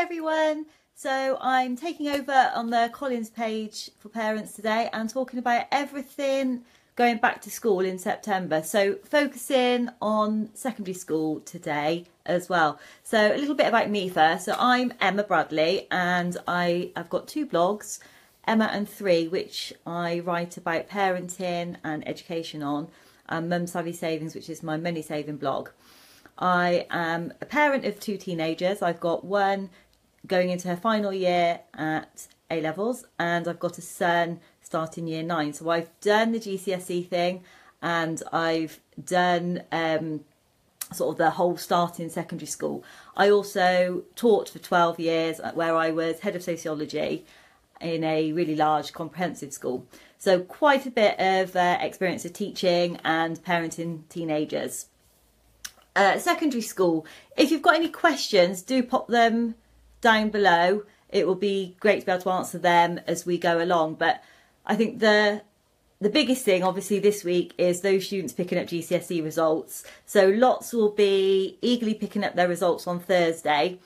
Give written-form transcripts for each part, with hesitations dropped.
everyone. So I'm taking over on the Collins page for parents today and talking about everything going back to school in September. So focusing on secondary school today as well. So a little bit about me first. So I'm Emma Bradley and I've got two blogs, Emma and 3, which I write about parenting and education on, and Mum Savvy Savings, which is my money saving blog. I am a parent of 2 teenagers. I've got one going into her final year at A-levels and I've got a son starting year 9. So I've done the GCSE thing and I've done sort of the whole starting secondary school. I also taught for 12 years where I was head of sociology in a really large comprehensive school. So quite a bit of experience of teaching and parenting teenagers. Secondary school, if you've got any questions, do pop them down below. It will be great to be able to answer them as we go along. But I think the biggest thing obviously this week is those students picking up GCSE results. So lots will be eagerly picking up their results on Thursday,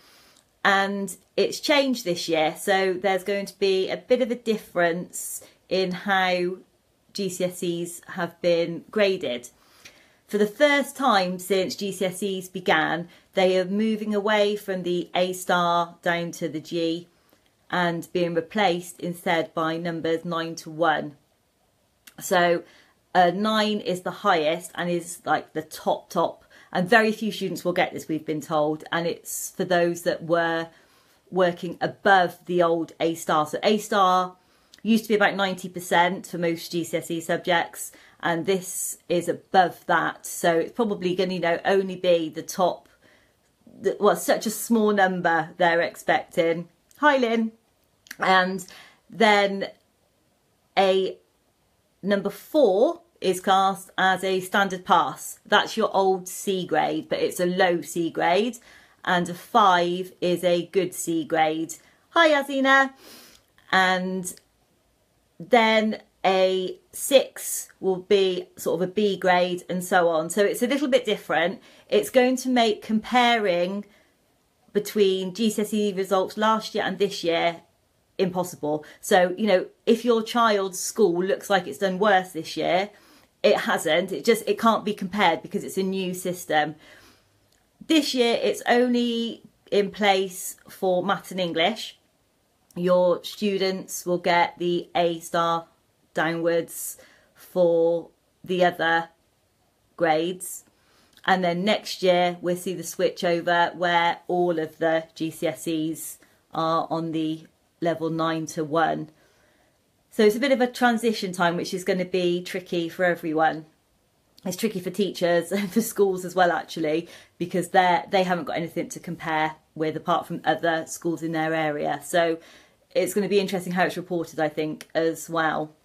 and it's changed this year. So there's going to be a bit of a difference in how GCSEs have been graded. For the first time since GCSEs began, they are moving away from the A star down to the G and being replaced instead by numbers 9 to 1. So 9 is the highest and is like the top, and very few students will get this, we've been told, and it's for those that were working above the old A star. So A star used to be about 90% for most GCSE subjects, and this is above that. So it's probably going to, only be the top, well, such a small number they're expecting. Hi, Lynn. And then a number 4 is classed as a standard pass. That's your old C grade, but it's a low C grade. And a 5 is a good C grade. Hi, Azina. And then a 6 will be sort of a B grade and so on. So it's a little bit different. It's going to make comparing between GCSE results last year and this year impossible. So, if your child's school looks like it's done worse this year, it hasn't. It can't be compared because it's a new system. This year it's only in place for maths and English. Your students will get the A star downwards for the other grades, and then next year we'll see the switch over where all of the GCSEs are on the level 9 to 1. So it's a bit of a transition time, which is going to be tricky for everyone. It's tricky for teachers and for schools as well, actually, because they haven't got anything to compare with apart from other schools in their area. So it's going to be interesting how it's reported, I think, as well.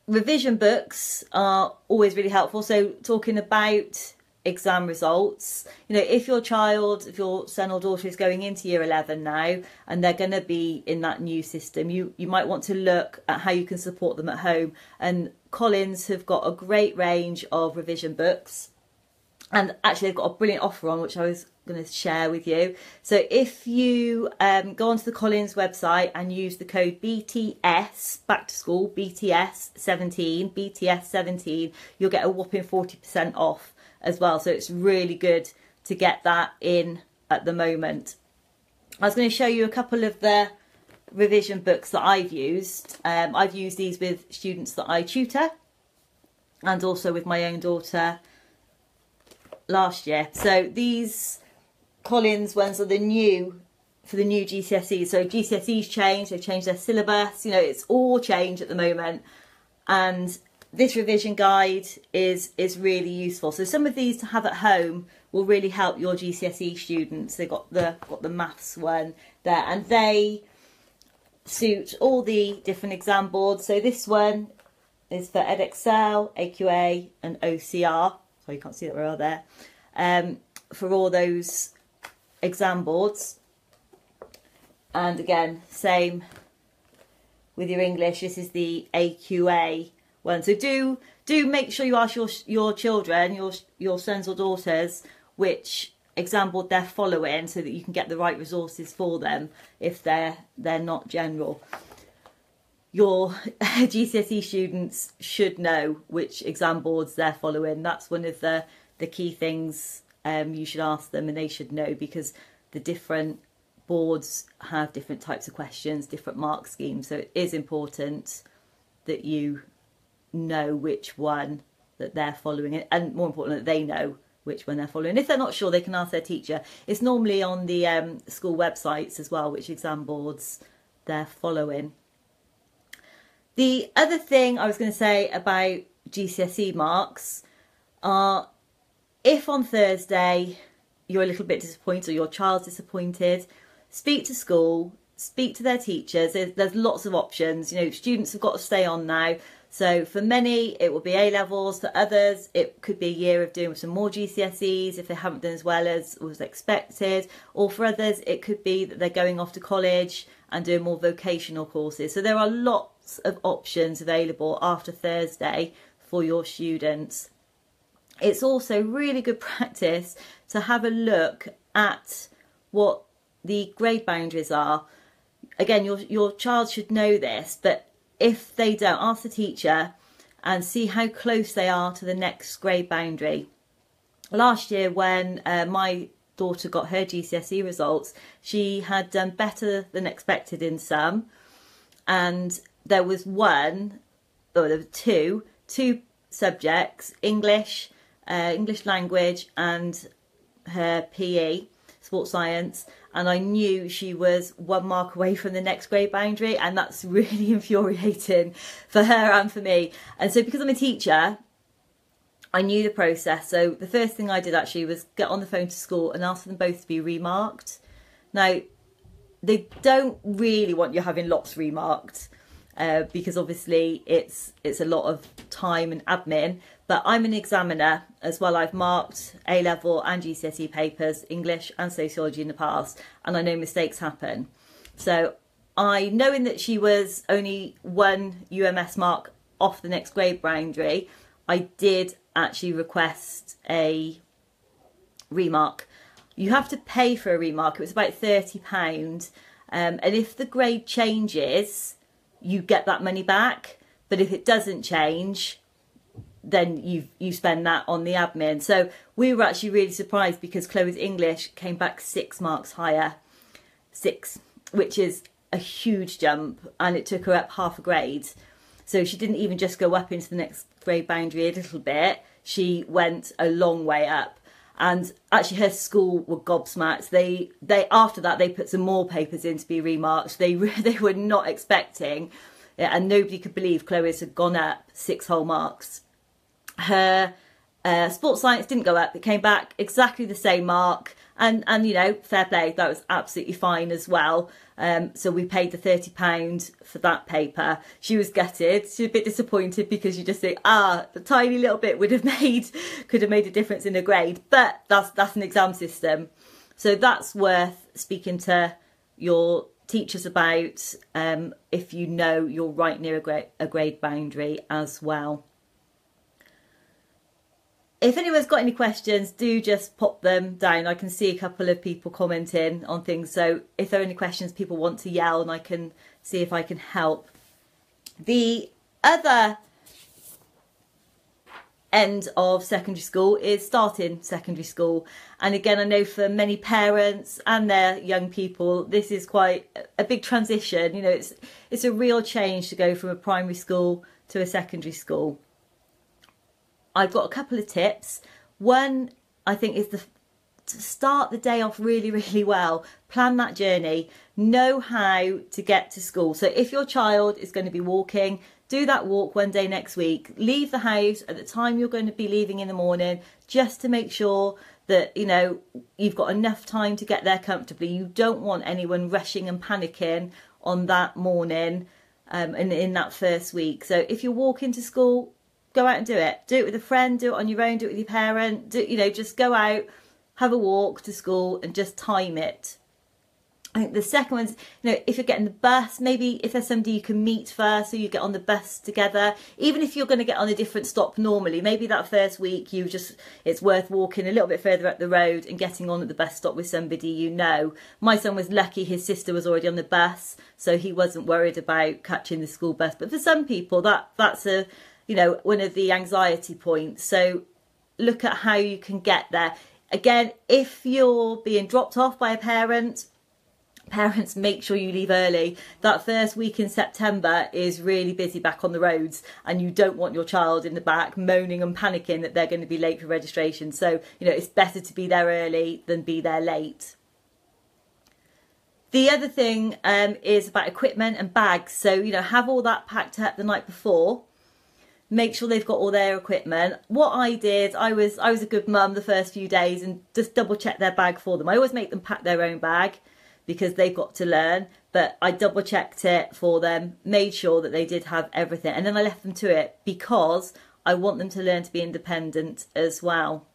Revision books are always really helpful. So talking about exam results, if your son or daughter is going into year 11 now and they're going to be in that new system, you might want to look at how you can support them at home. And Collins have got a great range of revision books, and actually they've got a brilliant offer on, which I was going to share with you. So if you go onto the Collins website and use the code BTS, back to school, BTS17, you'll get a whopping 40% off as well. So it's really good to get that in at the moment. I was going to show you a couple of the revision books that I've used. I've used these with students that I tutor and also with my own daughter last year. So these Collins ones are for the new GCSE. So GCSE's changed, they've changed their syllabus, it's all changed at the moment, and this revision guide is really useful. So some of these to have at home will really help your GCSE students. They've got the maths one there, and they suit all the different exam boards. So this one is for Edexcel, AQA and OCR. So you can't see that we're all there. For all those exam boards. And again, same with your English. This is the AQA one. So do make sure you ask your children, your sons or daughters, which exam board they're following so that you can get the right resources for them if they're not general. Your GCSE students should know which exam boards they're following. That's one of the key things you should ask them, and they should know, because the different boards have different types of questions, different mark schemes. So it is important that you know which one that they're following, and more important that they know which one they're following. If they're not sure, they can ask their teacher. It's normally on the school websites as well, which exam boards they're following. The other thing I was going to say about GCSE marks are, if on Thursday you're a little bit disappointed or your child's disappointed, speak to school, speak to their teachers. There's lots of options. You know, students have got to stay on now. So for many, it will be A-levels. For others, it could be a year of doing some more GCSEs if they haven't done as well as was expected. Or for others, it could be that they're going off to college and doing more vocational courses. So there are lots of options available after Thursday for your students. It's also really good practice to have a look at what the grade boundaries are. Again, your child should know this, but if they don't, ask the teacher and see how close they are to the next grade boundary. Last year, when my daughter got her GCSE results, she had done better than expected in some, and there was two subjects, English language and her PE, sports science, and I knew she was 1 mark away from the next grade boundary, and that's really infuriating for her and for me. And so because I'm a teacher, I knew the process. So the first thing I did actually was get on the phone to school and ask them both to be remarked. Now, they don't really want you having lots remarked, because obviously it's a lot of time and admin, but I'm an examiner as well. I've marked A-level and GCSE papers, English and sociology in the past, and I know mistakes happen. So knowing that she was only 1 UMS mark off the next grade boundary, I did actually request a remark. You have to pay for a remark. It was about £30, and if the grade changes, you get that money back. But if it doesn't change, then you spend that on the admin. So we were actually really surprised because Chloe's English came back 6 marks higher, 6, which is a huge jump, and it took her up half a grade. So she didn't even just go up into the next grade boundary a little bit, she went a long way up. And actually her school were gobsmacked. They after that they put some more papers in to be remarked. They were not expecting it, and nobody could believe Chloe's had gone up 6 whole marks. Her sports science didn't go up, it came back exactly the same mark, and you know, fair play, that was absolutely fine as well. So we paid the £30 for that paper. She was gutted, she was a bit disappointed, because you just think, a tiny little bit could have made a difference in a grade, but that's an exam system. So that's worth speaking to your teachers about, if you know you're right near a grade boundary as well. If anyone's got any questions, do just pop them down. I can see a couple of people commenting on things. So if there are any questions people want to yell, and I can see if I can help. The other end of secondary school is starting secondary school. And again, I know for many parents and their young people, this is quite a big transition. You know, it's a real change to go from a primary school to a secondary school. I've got a couple of tips. One, I think, is to start the day off really, really well. Plan that journey. Know how to get to school. So if your child is going to be walking, do that walk one day next week. Leave the house at the time you're going to be leaving in the morning, just to make sure that, you know, you've got enough time to get there comfortably. You don't want anyone rushing and panicking on that morning, and in that first week. So if you're walking to school, go out and do it. Do it with a friend, do it on your own, do it with your parent. You know, just go out, have a walk to school and just time it. I think the second one's, if you're getting the bus, maybe if there's somebody you can meet first, so you get on the bus together. Even if you're going to get on a different stop normally, maybe that first week it's worth walking a little bit further up the road and getting on at the bus stop with somebody you know. My son was lucky his sister was already on the bus, so he wasn't worried about catching the school bus. But for some people, that's one of the anxiety points. So look at how you can get there. Again, if you're being dropped off by a parents, make sure you leave early. That first week in September is really busy back on the roads, and you don't want your child in the back moaning and panicking that they're going to be late for registration. So, it's better to be there early than be there late. The other thing is about equipment and bags. So, have all that packed up the night before. Make sure they've got all their equipment. What I did, I was a good mum the first few days and just double check their bag for them. I always make them pack their own bag, because they've got to learn, but I double checked it for them, made sure that they did have everything, and then I left them to it because I want them to learn to be independent as well.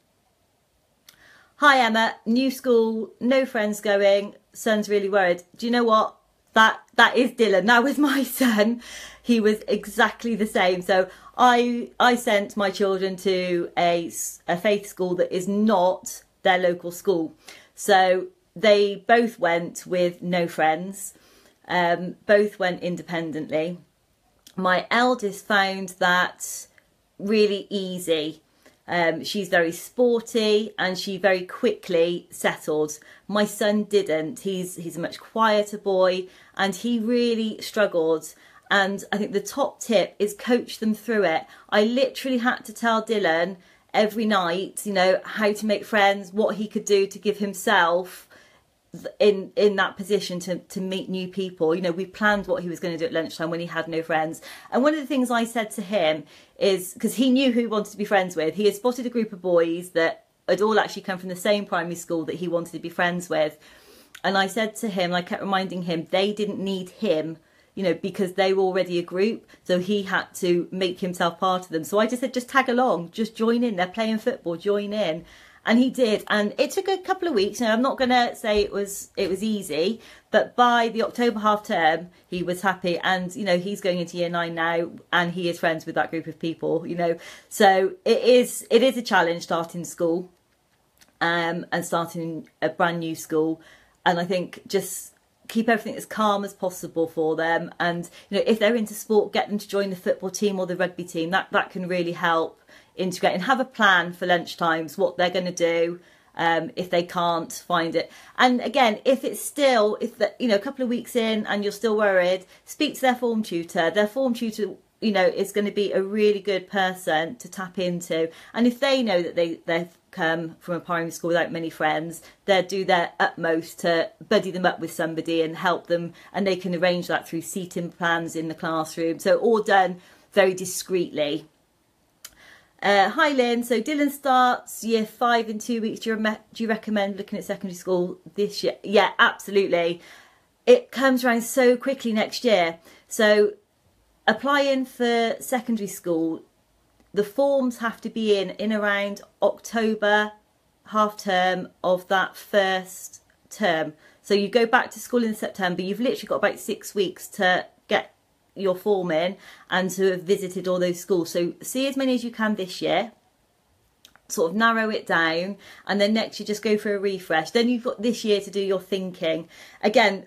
Hi Emma, new school, no friends going, son's really worried. Do you know what? That is Dylan. That was my son. He was exactly the same. So I sent my children to a faith school that is not their local school. So they both went with no friends, both went independently. My eldest found that really easy. She's very sporty and she very quickly settled. My son didn't. He's a much quieter boy and he really struggled. And I think the top tip is coach them through it. I literally had to tell Dylan every night, how to make friends, what he could do to give himself in that position to meet new people. We planned what he was going to do at lunchtime when he had no friends. And one of the things I said to him is, because he knew who he wanted to be friends with, he had spotted a group of boys that had all actually come from the same primary school that he wanted to be friends with. And I said to him, I kept reminding him, they didn't need him, because they were already a group, so he had to make himself part of them. So I just said, just tag along, just join in. They're playing football, join in. And he did, and it took a couple of weeks. Now, I'm not going to say it was easy, but by the October half term, he was happy, and he's going into year 9 now, and he is friends with that group of people. So it is a challenge starting school, and starting a brand new school, and I think just keep everything as calm as possible for them, and if they're into sport, get them to join the football team or the rugby team. That can really help integrate, and have a plan for lunchtimes, what they're going to do if they can't find it. And again, if a couple of weeks in and you're still worried, speak to their form tutor. Their form tutor is going to be a really good person to tap into, and if they know that they've come from a primary school without many friends, they'll do their utmost to buddy them up with somebody and help them, and they can arrange that through seating plans in the classroom, so all done very discreetly. Hi Lynn, so Dylan starts year 5 in 2 weeks. Do you recommend looking at secondary school this year? Yeah, absolutely. It comes around so quickly next year. So applying for secondary school, the forms have to be in around October half term of that first term. So you go back to school in September, you've literally got about 6 weeks to get your form in and to have visited all those schools. So see as many as you can this year, sort of narrow it down, and then next you just go for a refresh. Then you've got this year to do your thinking. Again,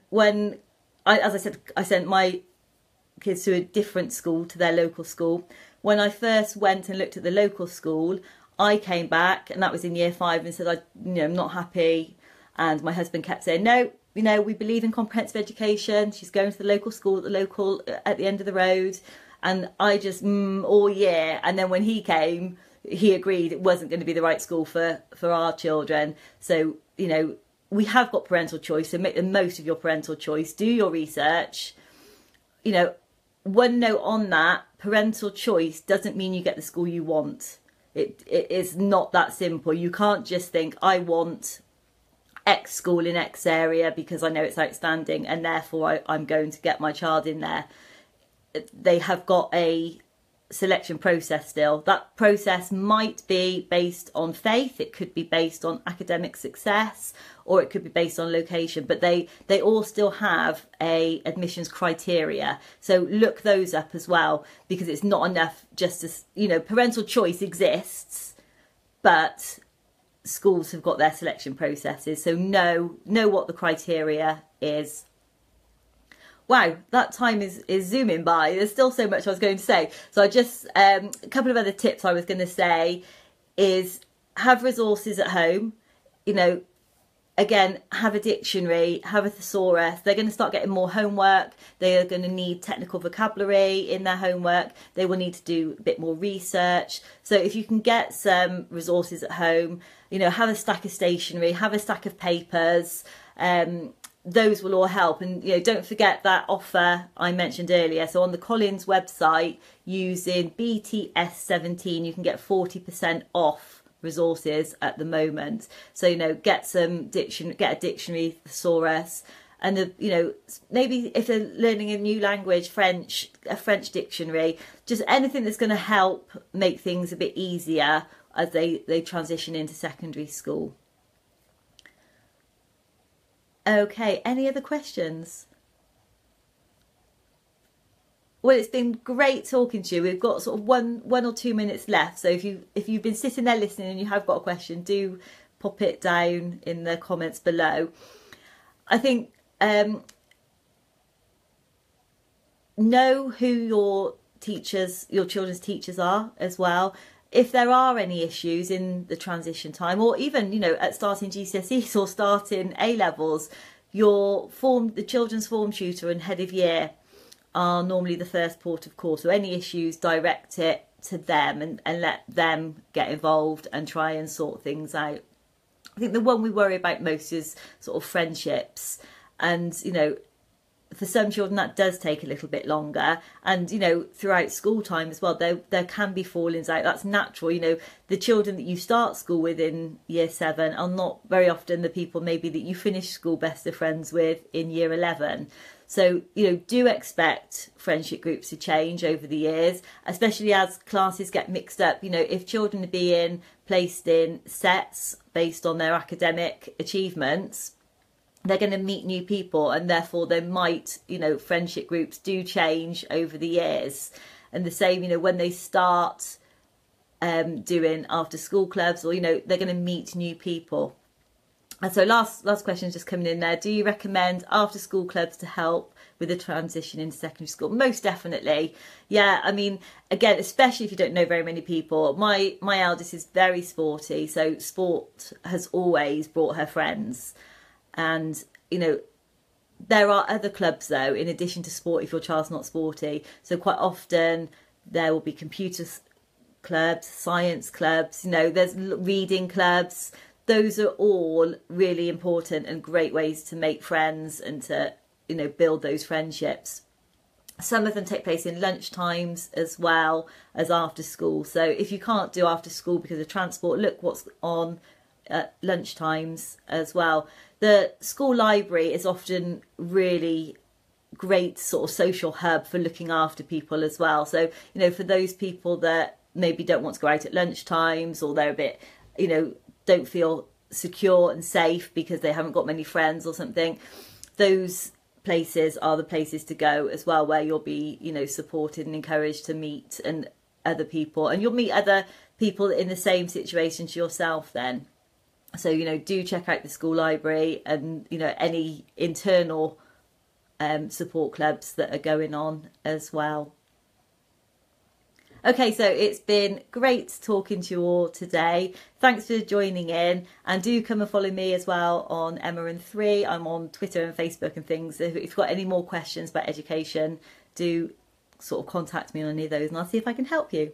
as I said, I sent my kids to a different school, to their local school. When I first went and looked at the local school, I came back, and that was in year 5, and said, I'm not happy. And my husband kept saying, no, we believe in comprehensive education. She's going to the local school at the end of the road. And I just, all year. And then when he came, he agreed it wasn't going to be the right school for our children. So, we have got parental choice. So make the most of your parental choice. Do your research. One note on that, parental choice doesn't mean you get the school you want. It is not that simple. You can't just think, I want X school in X area because I know it's outstanding and therefore I'm going to get my child in there. They have got a selection process still. That process might be based on faith, it could be based on academic success, or it could be based on location, but they all still have a admissions criteria. So look those up as well, because it's not enough just to, you know, parental choice exists, but schools have got their selection processes. So know what the criteria is. Wow, that time is zooming by. There's still so much I was going to say. So I just, a couple of other tips I was going to say is have resources at home. You know, again, have a dictionary, have a thesaurus. They're going to start getting more homework. They are going to need technical vocabulary in their homework. They will need to do a bit more research. So if you can get some resources at home, you know, have a stack of stationery, have a stack of papers, those will all help. And, you know, don't forget that offer I mentioned earlier. So on the Collins website, using BTS17, you can get 40% off resources at the moment. So, you know, get a dictionary, thesaurus, and you know, maybe if they're learning a new language, a French dictionary, just anything that's going to help make things a bit easier as they transition into secondary school. Okay, any other questions? Well, it's been great talking to you. We've got sort of one or 2 minutes left. So if you've been sitting there listening and you have got a question, do pop it down in the comments below. I think know who your children's teachers are as well. If there are any issues in the transition time, or even, you know, at starting GCSEs or starting A-levels, the children's form tutor and head of year are normally the first port of call. So any issues, direct it to them and let them get involved and try and sort things out. I think the one we worry about most is sort of friendships, and, you know, for some children that does take a little bit longer, and, you know, throughout school time as well, there can be fallings out. That's natural. You know, the children that you start school with in year 7 are not very often the people maybe that you finish school best of friends with in year 11. So, you know, do expect friendship groups to change over the years, especially as classes get mixed up. You know, if children are being placed in sets based on their academic achievements, they're going to meet new people, and therefore they might, you know, friendship groups do change over the years. And the same, you know, when they start doing after school clubs, or, you know, they're going to meet new people. And so last question just coming in there. Do you recommend after school clubs to help with the transition into secondary school? Most definitely. Yeah, I mean, again, especially if you don't know very many people. My eldest is very sporty, so sport has always brought her friends. And, you know, there are other clubs though, in addition to sport, if your child's not sporty. So quite often there will be computer clubs, science clubs, you know, there's reading clubs. Those are all really important and great ways to make friends and to, you know, build those friendships. Some of them take place in lunch times as well as after school. So if you can't do after school because of transport, look what's on at lunch times as well. The school library is often really great sort of social hub for looking after people as well. So, you know, for those people that maybe don't want to go out at lunch times, or they're a bit, you know, don't feel secure and safe because they haven't got many friends or something, those places are the places to go as well, where you'll be, you know, supported and encouraged to meet and other people, and you'll meet other people in the same situation to yourself then. So, you know, do check out the school library and, you know, any internal support clubs that are going on as well. Okay, so it's been great talking to you all today. Thanks for joining in, and do come and follow me as well on Emma and 3. I'm on Twitter and Facebook and things. So if you've got any more questions about education, do sort of contact me on any of those and I'll see if I can help you.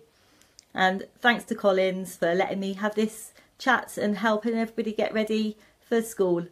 And thanks to Collins for letting me have this chat and helping everybody get ready for school.